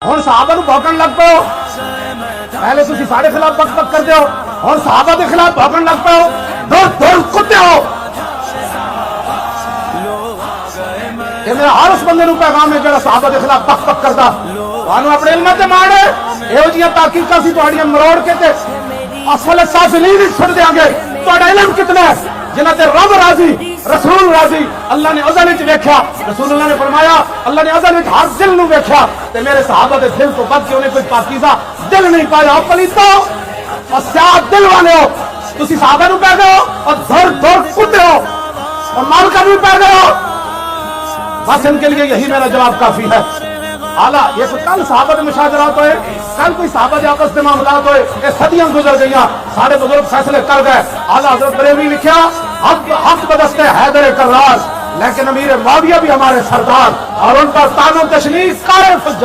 हुण सहाबा नूं भौंकण लग पे हो। पहले तुसीं साडे खिलाफ बक बक करदे हो, हुण सहाबा दे खिलाफ भौंकण लग पे हो। दूर दूर कुत्ते हो। ये मेरा हर उस बंदे नूं पैगाम है जिहड़ा सहाबा दे खिलाफ बक बक करदा। तुहानूं अपने इल्म ते माण है, इहो जिहियां ताकीकां सी तुहाड़ियां मरोड़ के ते असल साफिलीन ही छुड़ देंगे। तुहाडा इल्म कितना है जिन्हां ते रब राजी, रसूल राजी। अल्लाह ने अज़ल विच वेख्या, रसूलुल्लाह ने फरमाया अल्लाह ने अज़ल विच हर दिल नूं वेख्या ते मेरे सहाबा दे दिल तो बद के उन्हें कोई पाकीज़ा दिल नहीं पाया। पलीतो और स्याह दिल वाले हो, तुसीं सहाबा नूं पै गए हो और धुर धुर कुत्ते हो और मालका भी पै गए हो। बस इनके लिए यही मेरा जवाब काफी है। आला ये तो कल सहाबा के मुशाजरात होए, कल कोई सहाबा के आपस में मामलात होए, ये सदियां गुजर गई, सारे बुजुर्ग फैसले कर गए। आला हज़रत बरेलवी लिखा हक बदस्ते हैदर कर्रार, लेकिन अमीर मुआविया भी हमारे सरदार और उन पर तानो तशनीफ कारे फुज्जा।